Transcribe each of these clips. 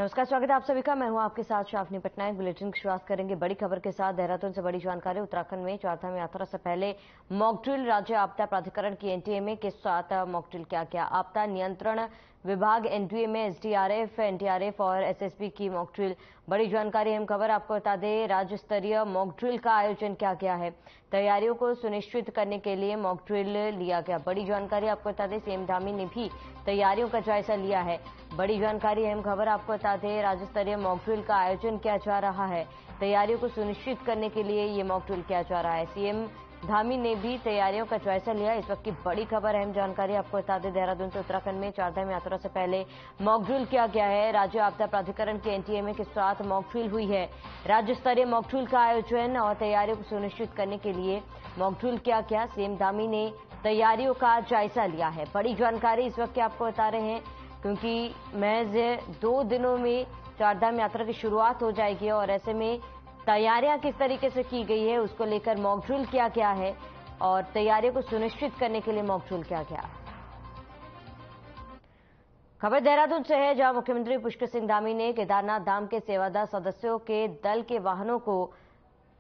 नमस्कार, स्वागत है आप सभी का। मैं हूं आपके साथ शाफनी पटनायक। बुलेटिन की शुरुआत करेंगे बड़ी खबर के साथ। देहरादून से बड़ी जानकारी। उत्तराखंड में चारधाम यात्रा से पहले मॉक ड्रिल। राज्य आपदा प्राधिकरण की एनटीएमए के साथ मॉक ड्रिल किया गया। आपदा नियंत्रण विभाग एनडीएमए, एसडीआरएफ, एनडीआरएफ और एसएसबी की मॉक ड्रिल। बड़ी जानकारी, अहम खबर आपको बता दें, राज्य स्तरीय मॉक ड्रिल का आयोजन किया गया है। तैयारियों को सुनिश्चित करने के लिए मॉक ड्रिल लिया गया। बड़ी जानकारी आपको बता दें, सीएम धामी ने भी तैयारियों का जायजा लिया है। बड़ी जानकारी, अहम खबर आपको बता दें, राज्य स्तरीय मॉक ड्रिल का आयोजन किया जा रहा है। तैयारियों को सुनिश्चित करने के लिए ये मॉक ड्रिल किया जा रहा है। सीएम धामी ने भी तैयारियों का जायजा लिया। इस वक्त की बड़ी खबर, अहम जानकारी आपको बता दें, देहरादून से उत्तराखंड में चारधाम यात्रा से पहले मॉक ड्रिल किया गया है। राज्य आपदा प्राधिकरण के एनटीएमए के साथ मॉक ड्रिल हुई है। राज्य स्तरीय मॉक ड्रिल का आयोजन और तैयारियों को सुनिश्चित करने के लिए मॉक ड्रिल किया गया। सीएम धामी ने तैयारियों का जायजा लिया है। बड़ी जानकारी इस वक्त आपको बता रहे हैं, क्योंकि महज 2 दिनों में चारधाम यात्रा की शुरुआत हो जाएगी और ऐसे में तैयारियां किस तरीके से की गई है उसको लेकर मॉक ड्रिल किया गया है और तैयारियों को सुनिश्चित करने के लिए मॉक ड्रिल किया गया। खबर देहरादून से है, जहां मुख्यमंत्री पुष्कर सिंह धामी ने केदारनाथ धाम के सेवादार सदस्यों के दल के वाहनों को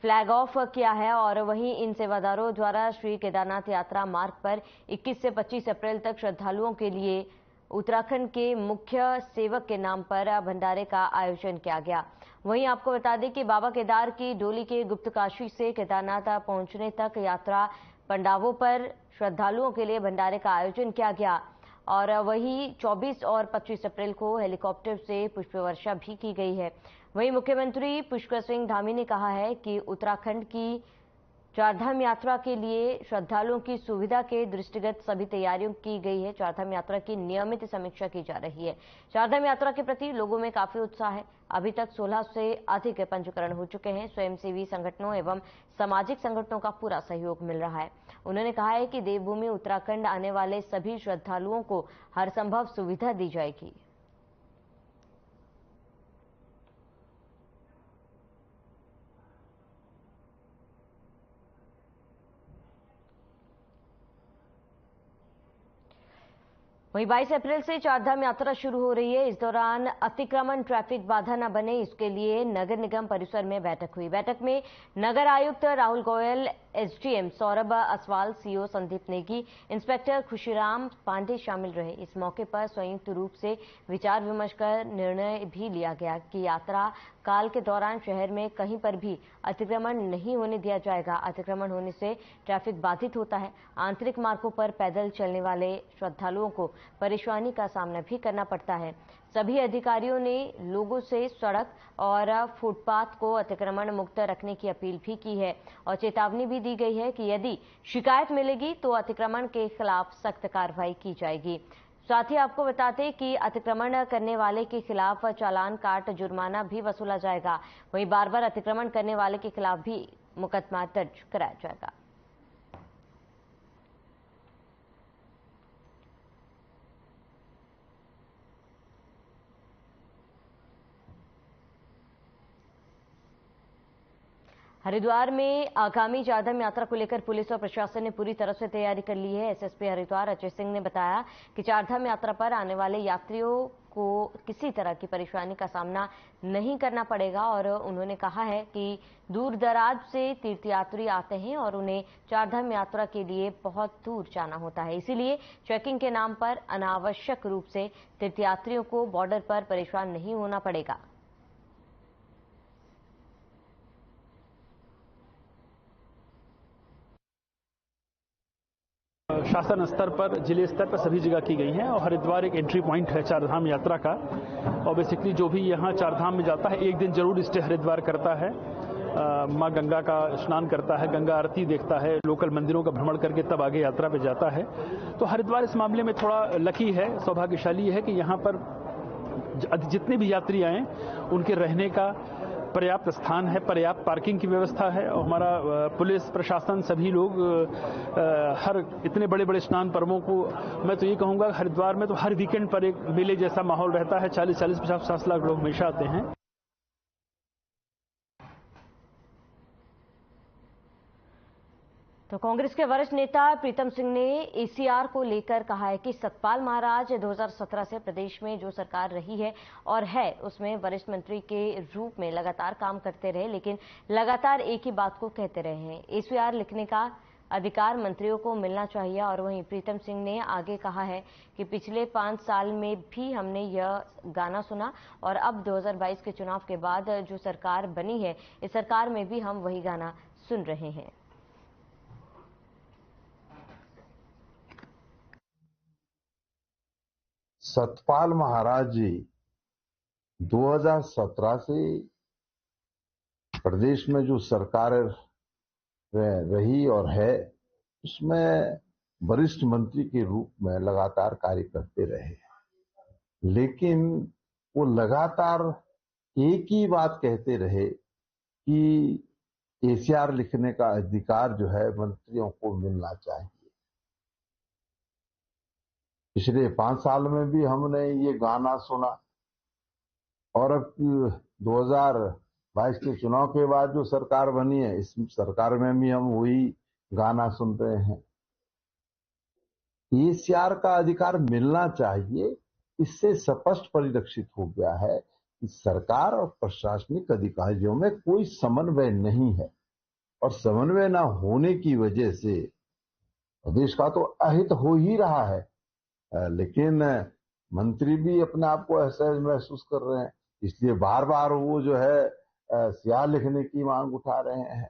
फ्लैग ऑफ किया है और वहीं इन सेवादारों द्वारा श्री केदारनाथ यात्रा मार्ग पर 21 से 25 अप्रैल तक श्रद्धालुओं के लिए उत्तराखंड के मुख्य सेवक के नाम पर भंडारे का आयोजन किया गया। वहीं आपको बता दें कि बाबा केदार की डोली के गुप्तकाशी से केदारनाथ पहुंचने तक यात्रा पंडावों पर श्रद्धालुओं के लिए भंडारे का आयोजन किया गया और वहीं 24 और 25 अप्रैल को हेलीकॉप्टर से पुष्प वर्षा भी की गई है। वहीं मुख्यमंत्री पुष्कर सिंह धामी ने कहा है कि उत्तराखंड की चारधाम यात्रा के लिए श्रद्धालुओं की सुविधा के दृष्टिगत सभी तैयारियों की गई है। चारधाम यात्रा की नियमित समीक्षा की जा रही है। चारधाम यात्रा के प्रति लोगों में काफी उत्साह है। अभी तक 16 से अधिक पंजीकरण हो चुके हैं। स्वयंसेवी संगठनों एवं सामाजिक संगठनों का पूरा सहयोग मिल रहा है। उन्होंने कहा है कि देवभूमि उत्तराखंड आने वाले सभी श्रद्धालुओं को हर संभव सुविधा दी जाएगी। वहीं 22 अप्रैल से चारधाम यात्रा शुरू हो रही है। इस दौरान अतिक्रमण, ट्रैफिक बाधा न बने, इसके लिए नगर निगम परिसर में बैठक हुई। बैठक में नगर आयुक्त Rahul Goyal, SDM Saurabh Aswal, CO Sandeep Negi, inspector Khushiram Pandey शामिल रहे। इस मौके पर संयुक्त रूप से विचार विमर्श कर निर्णय भी लिया गया कि यात्रा काल के दौरान शहर में कहीं पर भी अतिक्रमण नहीं होने दिया जाएगा। अतिक्रमण होने से ट्रैफिक बाधित होता है। आंतरिक मार्गों पर पैदल चलने वाले श्रद्धालुओं को परेशानी का सामना भी करना पड़ता है। सभी अधिकारियों ने लोगों से सड़क और फुटपाथ को अतिक्रमण मुक्त रखने की अपील भी की है और चेतावनी भी दी गई है कि यदि शिकायत मिलेगी तो अतिक्रमण के खिलाफ सख्त कार्रवाई की जाएगी। साथ ही आपको बताते कि अतिक्रमण करने वाले के खिलाफ चालान काट जुर्माना भी वसूला जाएगा। वहीं बार बार अतिक्रमण करने वाले के खिलाफ भी मुकदमा दर्ज कराया जाएगा। हरिद्वार में आगामी चारधाम यात्रा को लेकर पुलिस और प्रशासन ने पूरी तरह से तैयारी कर ली है। एसएसपी हरिद्वार अजय सिंह ने बताया कि चारधाम यात्रा पर आने वाले यात्रियों को किसी तरह की परेशानी का सामना नहीं करना पड़ेगा और उन्होंने कहा है कि दूर दराज से तीर्थयात्री आते हैं और उन्हें चारधाम यात्रा के लिए बहुत दूर जाना होता है। इसीलिए चेकिंग के नाम पर अनावश्यक रूप से तीर्थयात्रियों को बॉर्डर पर परेशान नहीं होना पड़ेगा। शासन स्तर पर, जिले स्तर पर सभी जगह की गई है और हरिद्वार एक एंट्री पॉइंट है चारधाम यात्रा का। और बेसिकली जो भी यहाँ चारधाम में जाता है एक दिन जरूर स्टे हरिद्वार करता है, माँ गंगा का स्नान करता है, गंगा आरती देखता है, लोकल मंदिरों का भ्रमण करके तब आगे यात्रा पे जाता है। तो हरिद्वार इस मामले में थोड़ा लकी है, सौभाग्यशाली है कि यहाँ पर जितने भी यात्री आए उनके रहने का पर्याप्त स्थान है, पर्याप्त पार्किंग की व्यवस्था है और हमारा पुलिस प्रशासन सभी लोग हर इतने बड़े बड़े स्नान पर्वों को, मैं तो ये कहूँगा हरिद्वार में तो हर वीकेंड पर एक मेले जैसा माहौल रहता है। 40-40, 50-50 लाख लोग हमेशा आते हैं। तो कांग्रेस के वरिष्ठ नेता प्रीतम सिंह ने एसीआर को लेकर कहा है कि सतपाल महाराज 2017 से प्रदेश में जो सरकार रही है और है उसमें वरिष्ठ मंत्री के रूप में लगातार काम करते रहे, लेकिन लगातार एक ही बात को कहते रहे हैं। एसीआर लिखने का अधिकार मंत्रियों को मिलना चाहिए। और वहीं प्रीतम सिंह ने आगे कहा है कि पिछले 5 साल में भी हमने यह गाना सुना और अब 2022 के चुनाव के बाद जो सरकार बनी है, इस सरकार में भी हम वही गाना सुन रहे हैं। सतपाल महाराज जी 2017 से प्रदेश में जो सरकार रही और है उसमें वरिष्ठ मंत्री के रूप में लगातार कार्य करते रहे, लेकिन वो लगातार एक ही बात कहते रहे कि एसीआर लिखने का अधिकार जो है मंत्रियों को मिलना चाहिए। पिछले 5 साल में भी हमने ये गाना सुना और अब 2022 के चुनाव के बाद जो सरकार बनी है, इस सरकार में भी हम वही गाना सुन रहे हैं। एसीआर का अधिकार मिलना चाहिए, इससे स्पष्ट परिलक्षित हो गया है कि सरकार और प्रशासनिक अधिकारियों में कोई समन्वय नहीं है और समन्वय न होने की वजह से प्रदेश का तो अहित हो ही रहा है, लेकिन मंत्री भी अपने आप को असहज महसूस कर रहे हैं, इसलिए बार बार वो जो है एसीआर लिखने की मांग उठा रहे हैं।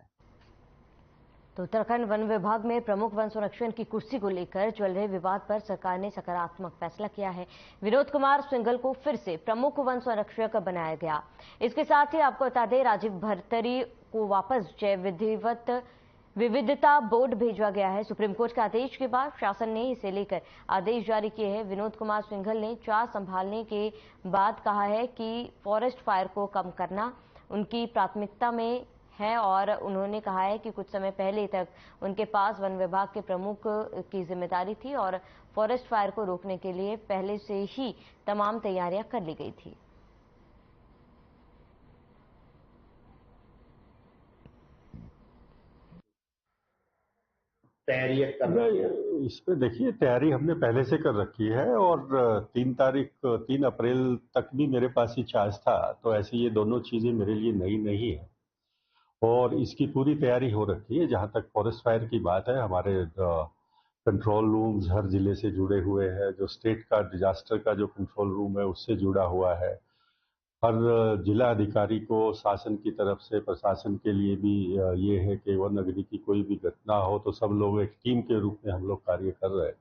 तो उत्तराखंड वन विभाग में प्रमुख वन संरक्षण की कुर्सी को लेकर चल रहे विवाद पर सरकार ने सकारात्मक फैसला किया है। विनोद कुमार सिंघल को फिर से प्रमुख वन संरक्षक बनाया गया। इसके साथ ही आपको बता दें, राजीव भरतरी को वापस जैव विविधता बोर्ड भेजा गया है। सुप्रीम कोर्ट के आदेश के बाद शासन ने इसे लेकर आदेश जारी किए हैं। विनोद कुमार सिंघल ने चार्ज संभालने के बाद कहा है कि फॉरेस्ट फायर को कम करना उनकी प्राथमिकता में है और उन्होंने कहा है कि कुछ समय पहले तक उनके पास वन विभाग के प्रमुख की जिम्मेदारी थी और फॉरेस्ट फायर को रोकने के लिए पहले से ही तमाम तैयारियां कर ली गई थी। इस पे देखिए, तैयारी हमने पहले से कर रखी है और 3 अप्रैल तक भी मेरे पास ही चार्ज था, तो ऐसे ये दोनों चीजें मेरे लिए नई नहीं है और इसकी पूरी तैयारी हो रखी है। जहां तक फॉरेस्ट फायर की बात है, हमारे कंट्रोल रूम्स हर जिले से जुड़े हुए हैं, जो स्टेट का डिजास्टर का जो कंट्रोल रूम है उससे जुड़ा हुआ है। हर जिला अधिकारी को शासन की तरफ से प्रशासन के लिए भी ये है कि वन अग्नि की कोई भी घटना हो तो सब लोग एक टीम के रूप में हम लोग कार्य कर रहे हैं।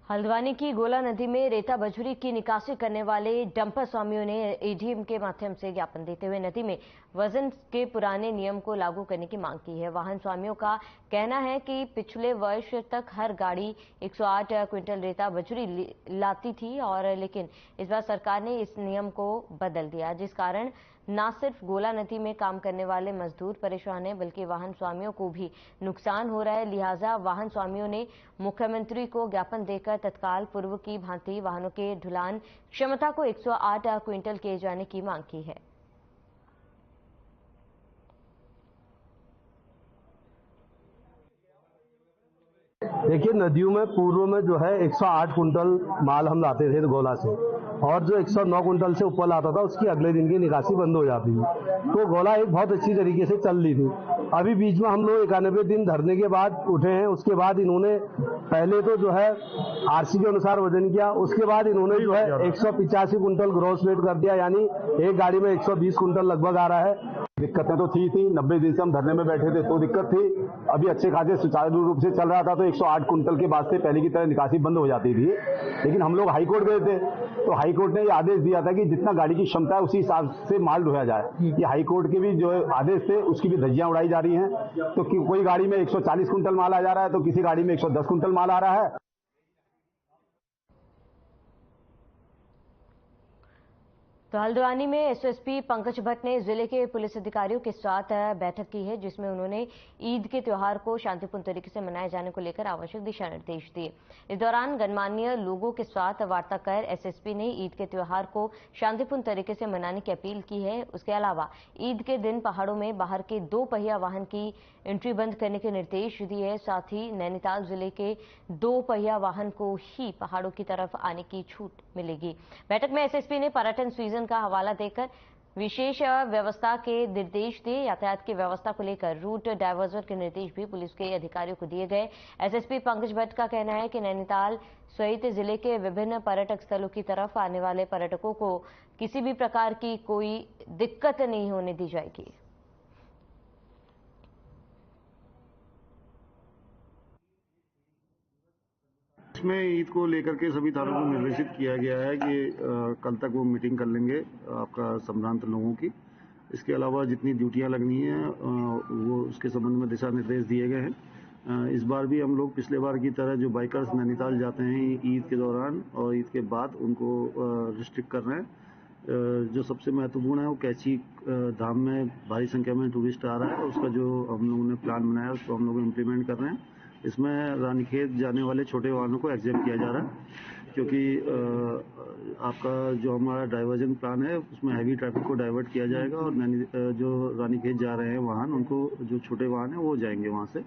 हल्द्वानी की गोला नदी में रेता बजरी की निकासी करने वाले डंपर स्वामियों ने एडीएम के माध्यम से ज्ञापन देते हुए नदी में वजन के पुराने नियम को लागू करने की मांग की है। वाहन स्वामियों का कहना है कि पिछले वर्ष तक हर गाड़ी 108 क्विंटल रेता बजरी लाती थी और लेकिन इस बार सरकार ने इस नियम को बदल दिया, जिस कारण न सिर्फ गोला नदी में काम करने वाले मजदूर परेशान हैं बल्कि वाहन स्वामियों को भी नुकसान हो रहा है। लिहाजा वाहन स्वामियों ने मुख्यमंत्री को ज्ञापन देकर तत्काल पूर्व की भांति वाहनों के ढुलान क्षमता को 108 क्विंटल किए जाने की मांग की है। देखिए, नदियों में पूर्व में जो है 108 कुंटल माल हम लाते थे गोला से और जो 109 कुंटल से ऊपर लाता था उसकी अगले दिन की निकासी बंद हो जाती थी। तो गोला एक बहुत अच्छी तरीके से चल रही थी। अभी बीच में हम लोग 91 दिन धरने के बाद उठे हैं। उसके बाद इन्होंने पहले तो जो है आरसी के अनुसार वजन किया, उसके बाद इन्होंने जो है 185 कुंटल ग्रॉस वेट कर दिया, यानी एक गाड़ी में 120 कुंटल लगभग आ रहा है। दिक्कतें तो थी 90 दिन से हम धरने में बैठे थे तो दिक्कत थी। अभी अच्छे खासे सुचारू रूप से चल रहा था तो 108 कुंटल के बाद से पहले की तरह निकासी बंद हो जाती थी। लेकिन हम लोग हाईकोर्ट गए थे तो हाईकोर्ट ने ये आदेश दिया था कि जितना गाड़ी की क्षमता है उसी हिसाब से माल ढोया जाए। ये हाईकोर्ट के भी जो आदेश थे उसकी भी धज्जियां उड़ाई जा रही हैं। तो कोई गाड़ी में 140 कुंटल माल आ जा रहा है तो किसी गाड़ी में 110 कुंटल माल आ रहा है। तो हल्द्वानी में एसएसपी पंकज भट्ट ने जिले के पुलिस अधिकारियों के साथ बैठक की है, जिसमें उन्होंने ईद के त्योहार को शांतिपूर्ण तरीके से मनाए जाने को लेकर आवश्यक दिशा निर्देश दिए। इस दौरान गणमान्य लोगों के साथ वार्ता कर एसएसपी ने ईद के त्योहार को शांतिपूर्ण तरीके से मनाने की अपील की है। उसके अलावा ईद के दिन पहाड़ों में बाहर के 2 पहिया वाहन की एंट्री बंद करने के निर्देश दिए हैं। साथ ही नैनीताल जिले के 2 पहिया वाहन को ही पहाड़ों की तरफ आने की छूट मिलेगी। बैठक में एसएसपी ने पर्यटन सीजन का हवाला देकर विशेष व्यवस्था के निर्देश दिए। यातायात की व्यवस्था को लेकर रूट डायवर्जन के निर्देश भी पुलिस के अधिकारियों को दिए गए। एसएसपी पंकज भट्ट का कहना है कि नैनीताल सहित जिले के विभिन्न पर्यटक स्थलों की तरफ आने वाले पर्यटकों को किसी भी प्रकार की कोई दिक्कत नहीं होने दी जाएगी। इसमें ईद को लेकर के सभी थानों को निर्देशित किया गया है कि कल तक वो मीटिंग कर लेंगे आपका संभ्रांत लोगों की। इसके अलावा जितनी ड्यूटियां लगनी है वो उसके संबंध में दिशा निर्देश दिए गए हैं। इस बार भी हम लोग पिछले बार की तरह जो बाइकर्स नैनीताल जाते हैं ईद के दौरान और ईद के बाद उनको रिस्ट्रिक्ट कर रहे हैं। जो सबसे महत्वपूर्ण है वो कैची धाम में भारी संख्या में टूरिस्ट आ रहा है, उसका जो हम लोगों ने प्लान बनाया उसको हम लोग इम्प्लीमेंट कर रहे हैं। इसमें रानीखेत जाने वाले छोटे वाहनों को एग्जेम्प्ट किया जा रहा है, क्योंकि आपका जो हमारा डाइवर्जन प्लान है उसमें हैवी ट्रैफिक को डाइवर्ट किया जाएगा और जो रानीखेत जा रहे हैं वाहन उनको जो छोटे वाहन है वो जाएंगे वहां से।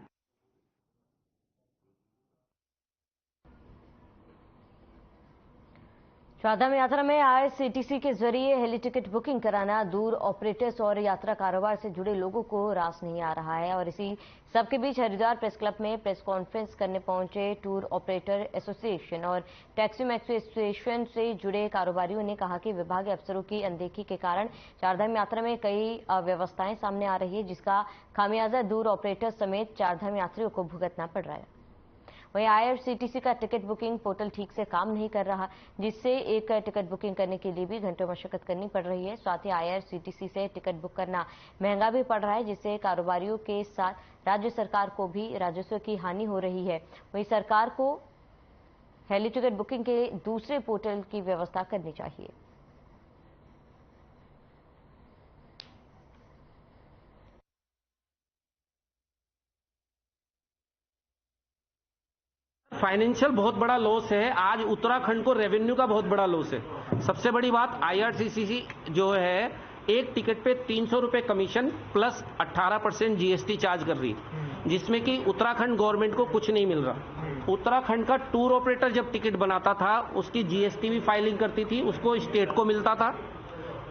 चारधाम यात्रा में आईआरसीटीसी के जरिए हेली टिकट बुकिंग कराना दूर ऑपरेटर्स और यात्रा कारोबार से जुड़े लोगों को रास नहीं आ रहा है। और इसी सबके बीच हरिद्वार प्रेस क्लब में प्रेस कॉन्फ्रेंस करने पहुंचे टूर ऑपरेटर एसोसिएशन और टैक्सी मैक्सी एसोसिएशन से जुड़े कारोबारियों ने कहा कि विभागीय अफसरों की अनदेखी के कारण चारधाम यात्रा में कई अव्यवस्थाएं सामने आ रही है, जिसका खामियाजा दूर ऑपरेटर्स समेत चारधाम यात्रियों को भुगतना पड़ रहा है। वहीं आईआरसीटीसी का टिकट बुकिंग पोर्टल ठीक से काम नहीं कर रहा, जिससे एक टिकट बुकिंग करने के लिए भी घंटों मशक्कत करनी पड़ रही है। साथ ही आईआरसीटीसी से टिकट बुक करना महंगा भी पड़ रहा है, जिससे कारोबारियों के साथ राज्य सरकार को भी राजस्व की हानि हो रही है। वहीं सरकार को हेली टिकट बुकिंग के दूसरे पोर्टल की व्यवस्था करनी चाहिए। फाइनेंशियल बहुत बड़ा लॉस है। आज उत्तराखंड को रेवेन्यू का बहुत बड़ा लॉस है। सबसे बड़ी बात आईआरसीटीसी जो है एक टिकट पे 300 रुपए कमीशन प्लस 18% जीएसटी चार्ज कर रही है, जिसमें कि उत्तराखंड गवर्नमेंट को कुछ नहीं मिल रहा। उत्तराखंड का टूर ऑपरेटर जब टिकट बनाता था उसकी जीएसटी भी फाइलिंग करती थी, उसको स्टेट को मिलता था,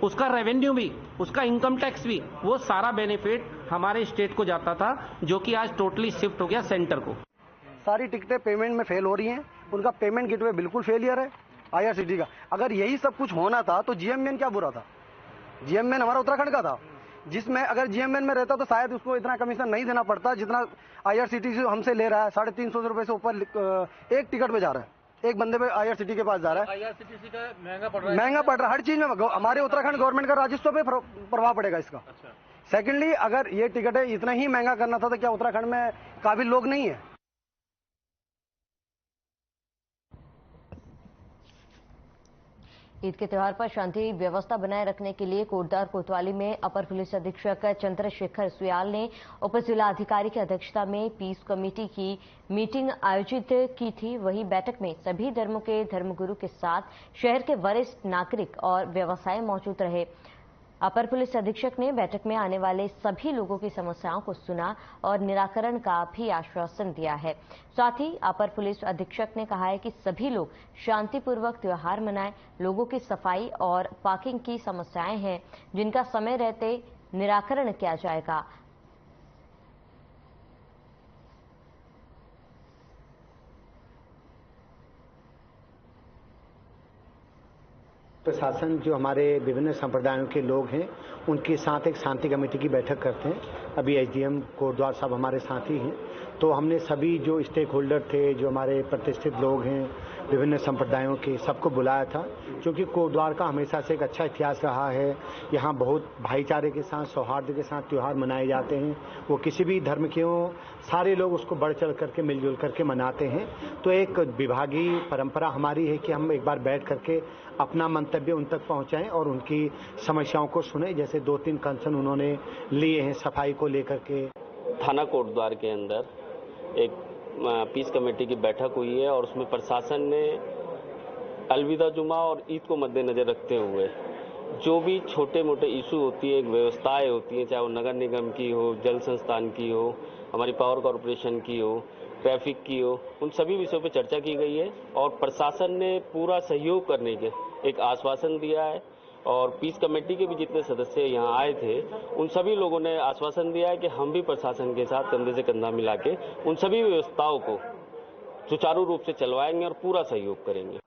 उसका रेवेन्यू भी, उसका इनकम टैक्स भी, वो सारा बेनिफिट हमारे स्टेट को जाता था, जो कि आज टोटली शिफ्ट हो गया सेंटर को। सारी टिकटें पेमेंट में फेल हो रही हैं, उनका पेमेंट गेटवे बिल्कुल फेलियर है आईआरसीटी का। अगर यही सब कुछ होना था तो जीएमएन क्या बुरा था? जीएमएन हमारा उत्तराखंड का था, जिसमें अगर जीएमएन में रहता तो शायद उसको इतना कमीशन नहीं देना पड़ता जितना आईआरसीटीसी हमसे ले रहा है। 350 रुपए से ऊपर एक टिकट पे जा रहा है, एक बंदे पे आईआरसीटी के पास जा रहा है। आईआरसीटीसी का महंगा पड़ रहा है, महंगा पड़ रहा है हर चीज में। हमारे उत्तराखंड गवर्नमेंट का राजस्व पे प्रभाव पड़ेगा इसका। सेकेंडली, अगर ये टिकटें इतना ही महंगा करना था तो क्या उत्तराखंड में काबिल लोग नहीं है? ईद के त्योहार पर शांति व्यवस्था बनाए रखने के लिए कोटद्वार कोतवाली में अपर पुलिस अधीक्षक चंद्रशेखर सुयाल ने उप जिलाधिकारी की अध्यक्षता में पीस कमेटी की मीटिंग आयोजित की थी। वहीं बैठक में सभी धर्मों के धर्मगुरु के साथ शहर के वरिष्ठ नागरिक और व्यवसायी मौजूद रहे। अपर पुलिस अधीक्षक ने बैठक में आने वाले सभी लोगों की समस्याओं को सुना और निराकरण का भी आश्वासन दिया है। साथ ही अपर पुलिस अधीक्षक ने कहा है कि सभी लोग शांतिपूर्वक त्योहार मनाएं। लोगों की सफाई और पार्किंग की समस्याएं हैं, जिनका समय रहते निराकरण किया जाएगा। प्रशासन जो हमारे विभिन्न संप्रदायों के लोग हैं उनके साथ एक शांति कमेटी की बैठक करते हैं। अभी एसडीएम कोटद्वार साहब हमारे साथ ही हैं, तो हमने सभी जो स्टेक होल्डर थे, जो हमारे प्रतिष्ठित लोग हैं, विभिन्न संप्रदायों के सबको बुलाया था, क्योंकि कोटद्वार का हमेशा से एक अच्छा इतिहास रहा है। यहाँ बहुत भाईचारे के साथ, सौहार्द के साथ त्यौहार मनाए जाते हैं। वो किसी भी धर्म के हों, सारे लोग उसको बढ़ चढ़ करके मिलजुल करके मनाते हैं। तो एक विभागीय परंपरा हमारी है कि हम एक बार बैठ करके अपना मंतव्य उन तक पहुंचाएं और उनकी समस्याओं को सुने। जैसे 2-3 कंसर्न उन्होंने लिए हैं सफाई को लेकर के। थाना कोटद्वार के अंदर एक पीस कमेटी की बैठक हुई है और उसमें प्रशासन ने अलविदा जुमा और ईद को मद्देनजर रखते हुए जो भी छोटे मोटे इशू होती है, व्यवस्थाएं होती हैं, चाहे वो नगर निगम की हो, जल संस्थान की हो, हमारी पावर कॉरपोरेशन की हो, ट्रैफिक की हो, उन सभी विषयों पर चर्चा की गई है और प्रशासन ने पूरा सहयोग करने के एक आश्वासन दिया है। और पीस कमेटी के भी जितने सदस्य यहाँ आए थे उन सभी लोगों ने आश्वासन दिया है कि हम भी प्रशासन के साथ कंधे से कंधा मिला के उन सभी व्यवस्थाओं को सुचारू रूप से चलवाएंगे और पूरा सहयोग करेंगे।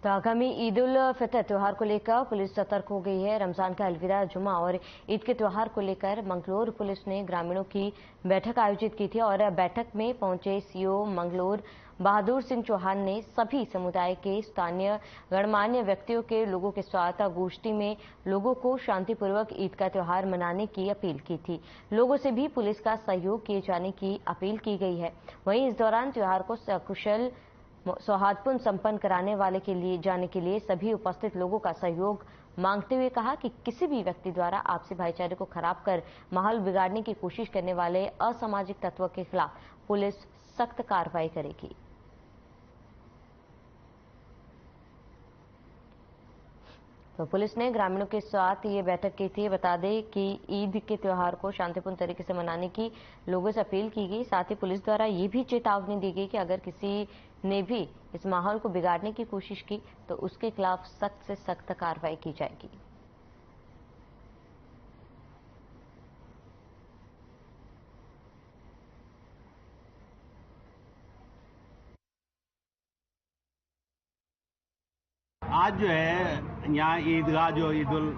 तो आगामी ईद उल फितर त्यौहार को लेकर पुलिस सतर्क हो गई है। रमजान का अलविदा जुमा और ईद के त्यौहार को लेकर मंगलोर पुलिस ने ग्रामीणों की बैठक आयोजित की थी और बैठक में पहुंचे सीओ मंगलोर बहादुर सिंह चौहान ने सभी समुदाय के स्थानीय गणमान्य व्यक्तियों के लोगों के साथ गोष्ठी में लोगों को शांतिपूर्वक ईद का त्यौहार मनाने की अपील की थी। लोगों से भी पुलिस का सहयोग किए जाने की अपील की गई है। वहीं इस दौरान त्यौहार को सकुशल सौहार्दपूर्ण संपन्न कराने वाले के लिए जाने के लिए सभी उपस्थित लोगों का सहयोग मांगते हुए कहा कि किसी भी व्यक्ति द्वारा आपसी भाईचारे को खराब कर माहौल बिगाड़ने की कोशिश करने वाले असामाजिक तत्वों के खिलाफ पुलिस सख्त कार्रवाई करेगी। तो पुलिस ने ग्रामीणों के साथ ये बैठक की थी। बता दें कि ईद के त्यौहार को शांतिपूर्ण तरीके से मनाने की लोगों से अपील की गई। साथ ही पुलिस द्वारा ये भी चेतावनी दी गई कि अगर किसी ने भी इस माहौल को बिगाड़ने की कोशिश की तो उसके खिलाफ सख्त से सख्त कार्रवाई की जाएगी। आज जो है यहाँ ईदगाह जो ईद उल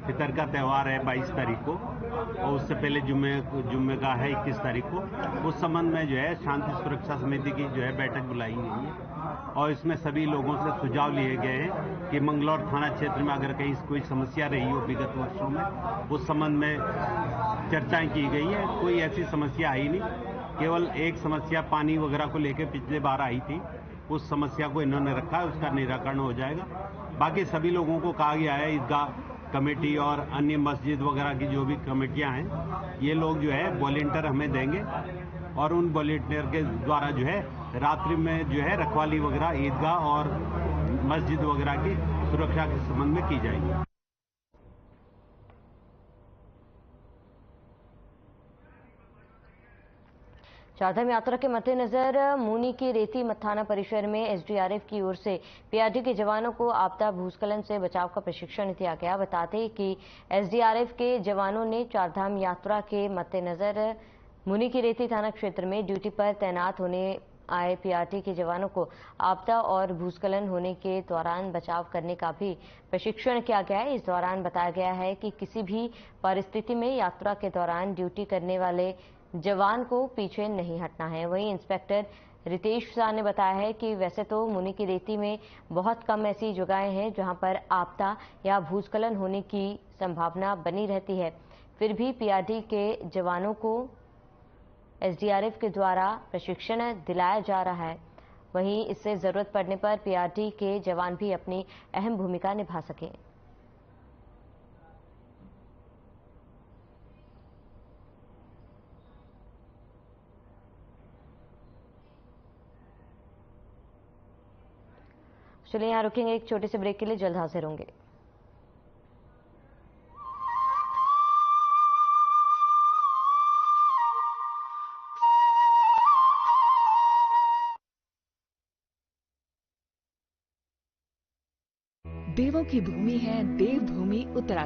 फितर का त्यौहार है 22 तारीख को और उससे पहले जुम्मे का है 21 तारीख को। उस संबंध में जो है शांति सुरक्षा समिति की जो है बैठक बुलाई गई है और इसमें सभी लोगों से सुझाव लिए गए हैं कि मंगलौर थाना क्षेत्र में अगर कहीं कोई समस्या रही हो विगत वर्षों में, उस संबंध में चर्चाएं की गई है। कोई ऐसी समस्या आई नहीं, केवल एक समस्या पानी वगैरह को लेकर पिछले बार आई थी, उस समस्या को इन्होंने रखा है, उसका निराकरण हो जाएगा। बाकी सभी लोगों को कहा गया है, ईदगाह कमेटी और अन्य मस्जिद वगैरह की जो भी कमेटियां हैं, ये लोग जो है वॉलेंटियर हमें देंगे और उन वॉलेंटियर के द्वारा जो है रात्रि में जो है रखवाली वगैरह ईदगाह और मस्जिद वगैरह की सुरक्षा के संबंध में की जाएगी। चारधाम यात्रा के मद्देनजर मूनी की रेती थाना परिसर में एसडीआरएफ की ओर से पीआरटी के जवानों को आपदा भूस्खलन से बचाव का प्रशिक्षण दिया गया। बताते कि एसडीआरएफ के जवानों ने चारधाम यात्रा के मद्देनजर मूनी की रेती थाना क्षेत्र में ड्यूटी पर तैनात होने आए पीआरटी के जवानों को आपदा और भूस्खलन होने के दौरान बचाव करने का भी प्रशिक्षण किया गया है। इस दौरान बताया गया है कि किसी भी परिस्थिति में यात्रा के दौरान ड्यूटी करने वाले जवान को पीछे नहीं हटना है। वहीं इंस्पेक्टर रितेश शाह ने बताया है कि वैसे तो मूनी की रेती में बहुत कम ऐसी जगहें हैं जहां पर आपदा या भूस्खलन होने की संभावना बनी रहती है, फिर भी पीआरटी के जवानों को एसडीआरएफ के द्वारा प्रशिक्षण दिलाया जा रहा है। वहीं इससे जरूरत पड़ने पर पीआरटी के जवान भी अपनी अहम भूमिका निभा सकें। चलिए यहाँ रुकेंगे एक छोटे से ब्रेक के लिए, जल्द हाजिर होंगे। देवों की भूमि है देवभूमि उत्तराखंड।